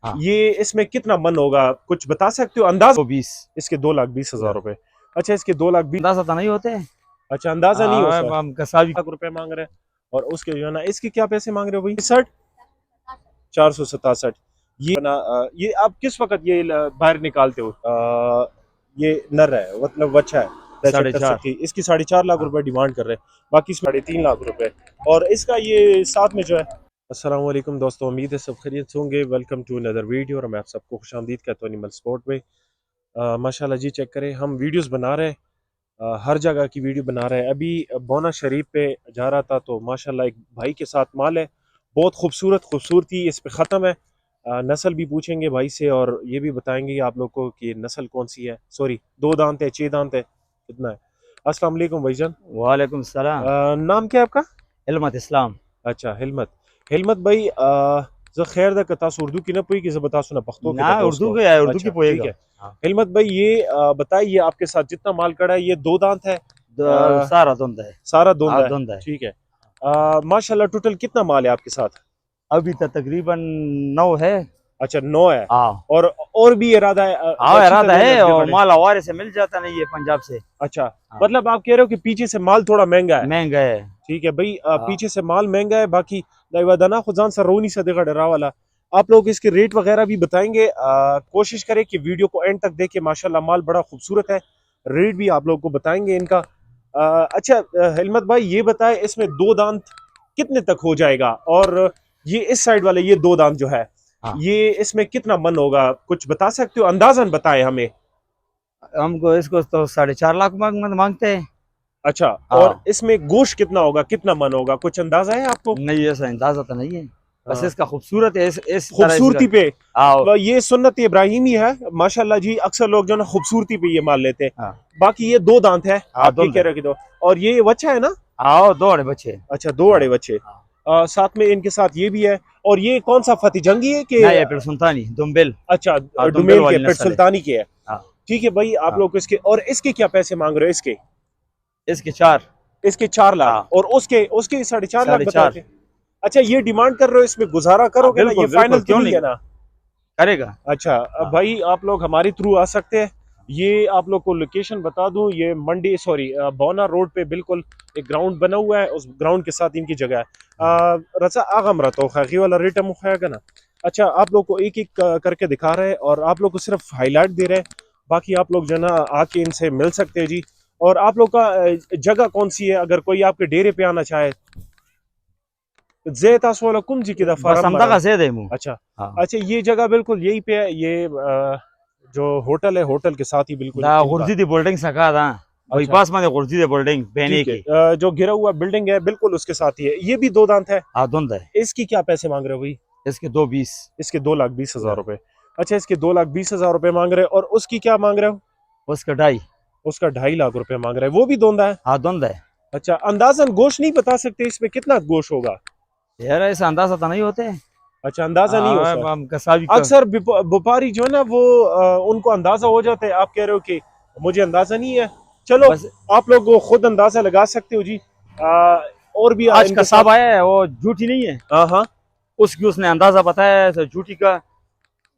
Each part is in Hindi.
हाँ। ये इसमें कितना मन होगा, कुछ बता सकते हो अंदाज? 120। इसके 2,20,000 रुपए। अच्छा, इसके 2,20,000। अंदाजा तो नहीं होते। अच्छा, अंदाजा नहीं हो सर। हम कसाबी। लाख रुपए मांग रहे हैं। और उसके जो है ना, इसके क्या पैसे मांग रहे हो भाई? 60, 467। ये ना ये आप किस वक्त ये बाहर निकालते हो? ये नर है, मतलब बच्चा है। दहशत कर 4.5। सकती है। इसकी 4.5 लाख हाँ। रुपए डिमांड कर रहे हैं। बाकी 3.5 लाख रुपए। और इसका ये साथ में जो है। अस्सलाम वालेकुम दोस्तों, उम्मीद है सब खैरियत से होंगे। वेलकम टू अनदर वीडियो और मैं आप सबको खुशामदीद कहता हूँ एनिमल स्पोर्ट में। माशाल्लाह जी, चेक करें, हम वीडियोस बना रहे हैं। हर जगह की वीडियो बना रहे हैं। अभी बोना शरीफ पे जा रहा था तो माशाल्लाह एक भाई के साथ माल है। बहुत खूबसूरती इस पे ख़त्म है। नस्ल भी पूछेंगे भाई से और ये भी बताएंगे आप लोग को कि नस्ल कौन सी है। सॉरी, 2 दांत है, 6 दांत है, कितना है? अस्सलाम वालेकुम भाईजान। वालेकुम सलाम। नाम क्या है आपका? इल्मत इस्लाम। अच्छा, हिलमत। हिलमत भाई, ज़ खैर दा कतास उर्दू की ना पोई कि बता सुना पख्तो के ना था उर्दू दोस्तों। के है, उर्दू की अच्छा ठीक पोएगा। है। हाँ। हिलमत भाई, ये बताइए, आपके साथ जितना माल कड़ा है ये 2 दांत है? सारा धुंध है। सारा हाँ, धुंधा है। धुंध है। ठीक है। माशाल्लाह, टोटल कितना माल है आपके साथ? अभी तो तकरीबन 9 है। अच्छा, 9 है। हाँ। और भी इरादा है? हाँ, बच्ची तो इरादा देना है और बड़े। माल हवारे से मिल जाता नहीं है पंजाब से। अच्छा, हाँ। मतलब आप कह रहे हो कि पीछे से माल थोड़ा महंगा है। महंगा है। ठीक है भाई, हाँ। पीछे से माल महंगा है। बाकी दाइवादाना खुजान सर रोनी सदेगा डरा वाला। आप लोग इसके रेट वगैरह भी बताएंगे। कोशिश करें कि वीडियो को एंड तक देखें। माशाल्लाह माल बड़ा खूबसूरत है। रेट भी आप लोग को बताएंगे इनका। अच्छा, हिलमत भाई ये बताएं, इसमें 2 दांत कितने तक हो जाएगा? और ये इस साइड वाले ये 2 दांत जो है, हाँ। ये इसमें कितना मन होगा, कुछ बता सकते हो? अंदाजन बताएं हमें। हमको इसको तो 4.5 लाख मांगते हैं। अच्छा, और हाँ। इसमें गोश्त कितना होगा, कितना मन होगा, कुछ अंदाजा है आपको? नहीं, ऐसा अंदाजा तो नहीं है। बस हाँ। इसका खूबसूरत है, इस तरह इसका। खूबसूरती पे हाँ। ये सुन्नत इब्राहिमी है। माशाल्लाह जी, अक्सर लोग जो ना खूबसूरती पे ये मान लेते हैं। हाँ। बाकी ये 2 दांत है, हाँ, आप ये धुंध कह है। रहे हो कि दो। और ये बच्चा है ना? आओ, 2 अड़े बच्चे। अच्छा, 2 अड़े हाँ। बच्चे। हाँ। साथ में इनके साथ ये भी है। और ये कौन सा फती जंगी है कि? ना, ये फिर सुल्तानी दुम्बेल। अच्छा, हाँ, दुम्बेल डुमेल के, वाली पिट नस्ल है। सुल्तानी के है। हाँ। ठीक है भाई, आप हाँ। लोग को इसके, और इसके क्या पैसे मांग रहे हो इसके? इसके 4। इसके 4 लाख। हाँ। और उसके उसके 4.5 लाख साढ़े बताए चार थे। अच्छा, ये डिमांड कर रहे हो, इसमें गुजारा हाँ, करोगे ना? ये बिल्कुल बिल्कुल, फाइनल तो क्यों नहीं नहीं है ना? करेगा। अच्छा, अब हाँ। भाई आप लोग हमारे थ्रू आ सकते हैं। ये आप लोग को लोकेशन बता दूं, ये मंडी, सॉरी, बौना रोड पे बिल्कुल एक ग्राउंड बना हुआ है। उस ग्राउंड के साथ इनकी जगह है। रचा आगम रहा तो खैगी वाला रेट मुखाएगा ना। अच्छा, आप लोग को एक एक करके दिखा रहे हैं और आप लोग को सिर्फ हाईलाइट दे रहे हैं। बाकी आप लोग जो ना आके इनसे मिल सकते हैं जी। और आप लोग का जगह कौन सी है, अगर कोई आपके डेरे पे आना चाहे? जेता सोलह कुम जी की बस फार्म हम मरा। तक से दे मुँह। अच्छा। हाँ। अच्छा, ये जगह बिल्कुल यही पे है। ये जो होटल है, होटल के साथ ही बिल्कुल दा इनका। गुर्जी दी बिल्डिंग सका था। वही अच्छा पास में गुर्जी दी बिल्डिंग बहने ठीक है। की। जो घिरा हुआ बिल्डिंग है बिल्कुल उसके साथ ही है। ये भी 2 दांत है। हाँ, धुंध है। इसकी क्या पैसे मांग रहे हो भाई? इसके 2.20। इसके 2,20,000 रुपए। अच्छा, इसके 2,20,000 रुपए मांग रहे हो। और उसकी क्या मांग रहे हो? उसका 2.5। उसका 2.5 लाख रुपए मांग रहे हैं। वो भी दोंदा है। हाँ, धुंध है। अच्छा, अंदाजन गोश्त नहीं बता सकते इसमें कितना गोश्त होगा? यार, ऐसा अंदाजा तो नहीं होते। अच्छा, अंदाजा नहीं हो हाँ, सर। हम कसाबी का। अक्सर व्यापारी जो है ना वो उनको अंदाजा हो जाता है। आप कह रहे हो कि मुझे अंदाजा नहीं है। चलो, बस आप लोग वो खुद अंदाजा लगा सकते हो जी। और भी आज इनके कसाब साथ। आया है, वो झूठी नहीं है। हाँ हाँ। उसकी उसने अंदाजा बताया है, तो झूठी का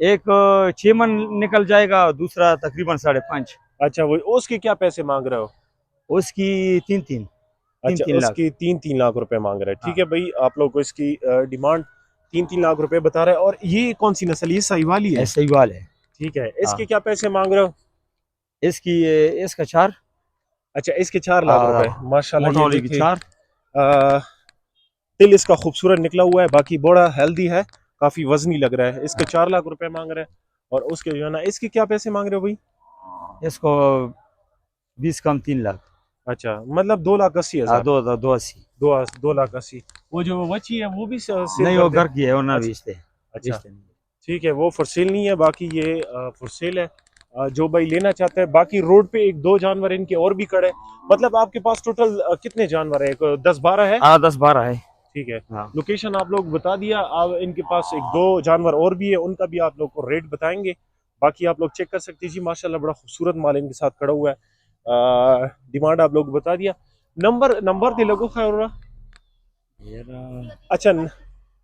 एक 6 मन निकल जाएगा, दूसरा तकरीबन 5.5। अच्छा, वो उसके क्या पैसे मांग रहे हो? उसकी तीन तीन तीन अच्छा, तीन लाख उसकी 3-3 लाख रुपए मांग रहे हैं। ठीक हाँ। है भाई, आप लोग को इसकी डिमांड 3-3 लाख रुपए बता रहे हैं। और ये कौन सी नस्ल, ये सहीवाल ही है? ऐसा ही वाल है। ठीक है। हाँ। इसके क्या पैसे मांग रहे हो? इसकी इसका 4। अच्छा, इसके 4 लाख रुपए। माशाल्लाह, मोटा ये वाली की देखिए। 4। तिल इसका खूबसूरत निकला हुआ है। बाकी बड़ा हेल्दी है, काफी वजनी लग रहा है। इसके 4 लाख रुपए मांग रहे हैं। और उसके जो है ना, इसके क्या पैसे मांग रहे हो भाई? इसको 20 कम 3 लाख। अच्छा, मतलब 2,80,000। 2.80। 2,80,000। वो जो बची है वो भी सेल नहीं, कर वो दे। घर की है, वो ना अच्छा। बेचते। अच्छा बेचते नहीं। ठीक है, वो फॉर सेल नहीं है। बाकी ये फॉर सेल है। जो भाई लेना चाहते हैं। बाकी रोड पे 1-2 जानवर इनके और भी खड़े। मतलब आपके पास टोटल कितने जानवर है? 10-12 है? 10-12 है। ठीक है। हाँ। लोकेशन आप लोग बता दिया। अब इनके पास 1-2 जानवर और भी है, उनका भी आप लोग को रेट बताएंगे। बाकी आप लोग चेक कर सकते हैं जी। माशाल्लाह बड़ा खूबसूरत माल इनके साथ खड़ा हुआ है। डिमांड आप लोग बता दिया। नंबर नंबर दे लगो खैर। यार, अच्छा,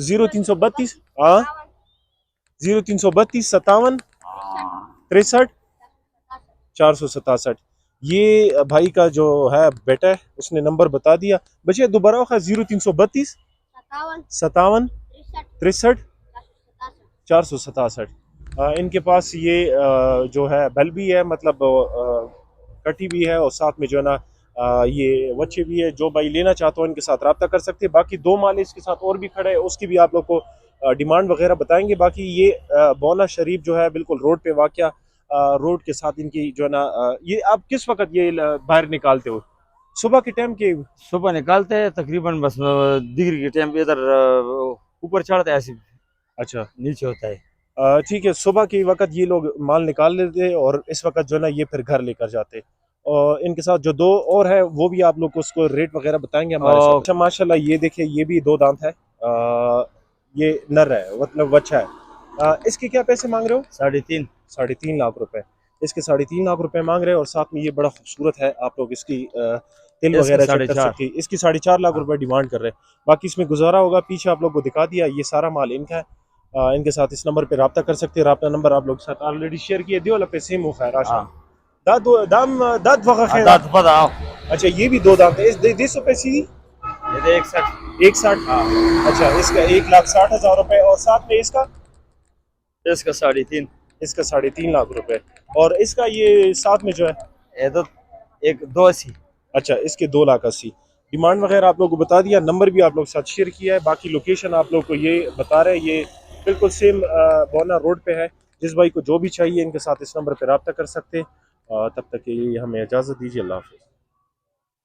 0332 0332 57 63 467। ये भाई का जो है बेटा है, उसने नंबर बता दिया। बच्चे दोबारा 0332 57 63 467। इनके पास ये जो है बेल भी है, मतलब कटी भी है, और साथ में जो है ना ये वच्छे भी है। जो भाई लेना चाहता हो इनके साथ रब्ता कर सकते हैं। बाकी दो माल इसके साथ और भी खड़े हैं, उसकी भी आप लोग को डिमांड वगैरह बताएंगे। बाकी ये बौना शरीफ जो है बिल्कुल रोड पे वाक़या, रोड के साथ इनकी जो है ना ये आप किस वक्त ये बाहर निकालते हो? सुबह के टाइम के? सुबह निकालते हैं तकरीबन, बस डिग्री के टाइम पे इधर ऊपर चढ़ते हैं, ऐसे अच्छा नीचे होता है। ठीक है। सुबह के वक्त ये लोग माल निकाल लेते हैं और इस वक्त जो है ना ये फिर घर लेकर जाते। और इनके साथ जो दो और है वो भी आप लोग को उसको रेट वगैरह बताएंगे हमारे साथ। अच्छा माशाल्लाह, ये देखिए ये भी दो दांत है, ये नर है, मतलब बच्चा है। इसके क्या पैसे मांग रहे हो? 3.5। 3.5 लाख रुपए। इसके 3.5 लाख रुपए मांग रहे हैं। और साथ में ये बड़ा खूबसूरत है, आप लोग इसकी तिल इसके वगैरह चेक कर 4.5। सकते हैं। इसकी 4.5 लाख रुपए डिमांड कर रहे हैं। बाकी इसमें गुजारा होगा, पीछे आप लोग को दिखा दिया। ये सारा माल इनका है। इनके साथ इस नंबर पे रब्ता कर सकते हैं। रब्ता नंबर आप लोग के साथ ऑलरेडी शेयर किए दियो पे सेम हो खैर आशा। हाँ दाम दाद वगैरह खैर। दांत बताओ। अच्छा ये भी दो दांत है। इस 150 सीधी ये तो 61। 160। अच्छा इसका 1,60,000 रुपए। और साथ में इसका इसका 3.5। इसका 3.5 लाख रुपए। और इसका ये साथ में जो है ये तो एक 280। अच्छा इसके 2,80,000। डिमांड वगैरह आप लोग को बता दिया। नंबर भी आप लोग के साथ शेयर किया है। बाकी लोकेशन आप लोग को ये बता रहे हैं, ये बिल्कुल सेम बौना रोड पे है। जिस भाई को जो भी चाहिए इनके साथ इस नंबर पे रब्ता कर सकते हैं। तब तक के लिए हमें इजाज़त दीजिए। अल्लाह हाफ़िज़।